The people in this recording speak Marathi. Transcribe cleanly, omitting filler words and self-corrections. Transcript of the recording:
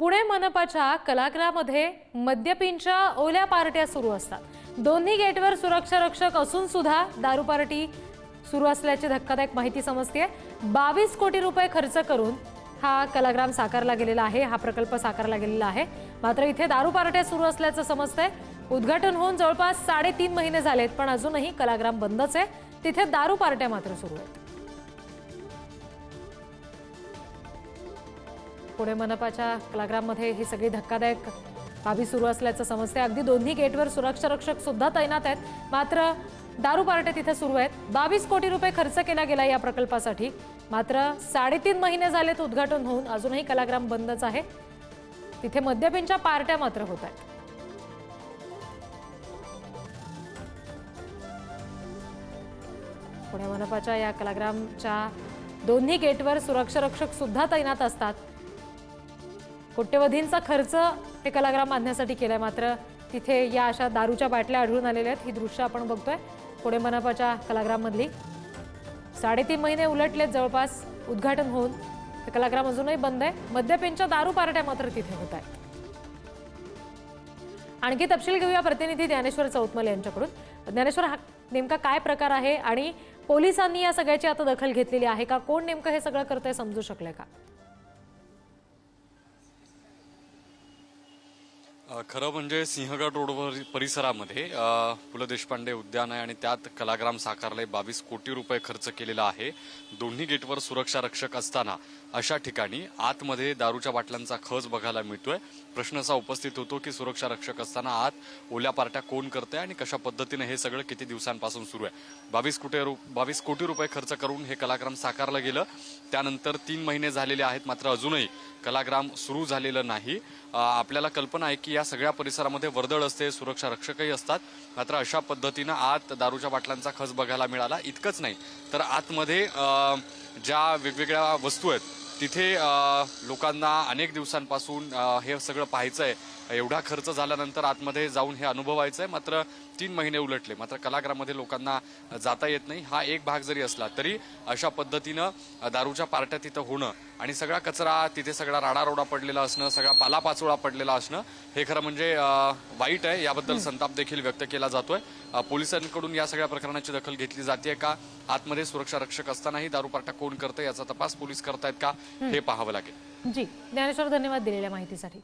पुणे मनपाच्या कलागृहामध्ये मद्यपींच्या ओल्या पार्ट्या सुरू असतात। दोन्ही गेटवर सुरक्षा रक्षक असून सुद्धा दारू पार्टी सुरू असल्याची धक्कादायक माहिती समजते। 22 कोटी रुपये खर्च करून हा कलाग्राम साकारला गेलेला आहे, हा प्रकल्प साकारला गेलेला आहे। मात्र इथे दारू पार्ट्या सुरू असल्याचं समजतंय। उद्घाटन होऊन जवळपास 3.5 महिने झालेत, पण अजूनही कलाग्राम बंदच आहे। तिथे दारू पार्ट्या मात्र सुरू आहेत। पुणे मनपाच्या कलाग्राममध्ये ही सगळी धक्कादायक बाबी सुरू असल्याचं समजते। अगदी दोन्ही गेटवर सुरक्षा रक्षक सुद्धा तैनात आहेत, मात्र दारू पार्ट्या तिथे सुरू आहेत। 22 कोटी रुपये खर्च केला गेला या प्रकल्पासाठी, मात्र 3.5 महिने झालेत उद्घाटन होऊन अजूनही कलाग्राम बंदच आहे। तिथे मद्यपींच्या पार्ट्या मात्र होत आहेत। पुणे मनपाच्या या कलाग्रामच्या दोन्ही गेटवर सुरक्षा रक्षक सुद्धा तैनात असतात। कोट्यवधींचा खर्च हे कलाग्राम बांधण्यासाठी केलाय, मात्र तिथे या अशा दारूच्या बाटल्या आढळून आलेल्या आहेत। ही दृश्य आपण बघतोय पुणे मनपाच्या कलाग्राम मधली। 3.5 महिने उलटलेत जवळपास उद्घाटन होऊन, हे कलाग्राम अजूनही बंद आहे। मद्यपींच्या दारू पार्ट्या मात्र तिथे होत आहेत। आणखी तपशील घेऊया प्रतिनिधी ज्ञानेश्वर चौतमल यांच्याकडून। ज्ञानेश्वर, हा नेमका काय प्रकार आहे आणि पोलिसांनी या सगळ्याची आता दखल घेतलेली आहे का? कोण नेमकं हे सगळं करतंय समजू शकलंय का? खरं म्हणजे सिंहगड रोड परिसरामध्ये पु ल देशपांडे उद्यान आहे आणि त्यात कलाग्राम साकारलंय। 22 कोटी रुपये खर्च केलेला आहे। दोन्ही गेटवर सुरक्षा रक्षक असताना अशा ठिकाणी आतमध्ये दारूच्या बाटल्यांचा खच बघायला मिळतोय। प्रश्न असा उपस्थित होतो की सुरक्षा रक्षक असताना आत ओल्या पार्ट्या कोण करते आणि कशा पद्धतीने हे सगळं किती दिवसांपासून सुरू आहे। 22 कोटी रुपये खर्च करून हे कलाग्राम साकारलं गेलं, त्यानंतर 3 महिने झालेले आहेत, मात्र अजूनही कलाग्राम सुरू झालेलं नाही। आपल्याला कल्पना आहे की या सगळ्या परिसरामध्ये वर्दळ असते, सुरक्षा रक्षकही असतात, मात्र अशा पद्धतीनं आत दारूच्या बाटल्यांचा खच बघायला मिळाला। इतकंच नाही तर आतमध्ये ज्या वेगवेगळ्या वस्तू आहेत तिथे लोकांना अनेक दिवसांपासून हे सगळं पाहायचं आहे। एवढा खर्च झाल्यानंतर आतमध्ये जाऊन हे अनुभवायचं आहे, मात्र 3 महिने उलटले, मात्र कलाग्राममध्ये लोकांना जाता येत नाही। हा एक भाग जरी असला तरी अशा पद्धतीनं दारूच्या पार्ट्या तिथं होणं आणि सगळा कचरा तिथे, सगळा राडारोडा पडलेला असणं, सगळा पालापाचोळा पडलेला असणं, हे खरं म्हणजे वाईट आहे। याबद्दल संताप देखील व्यक्त केला जातोय। पोलिसांकडून या सगळ्या प्रकरणाची दखल घेतली जाते का? आतमध्ये सुरक्षा रक्षक असतानाही दारू पार्ट्या कोण करतं याचा तपास पोलीस करतायत का, हे पाहावं लागेल। जी ज्ञानेश्वर, धन्यवाद दिलेल्या माहितीसाठी।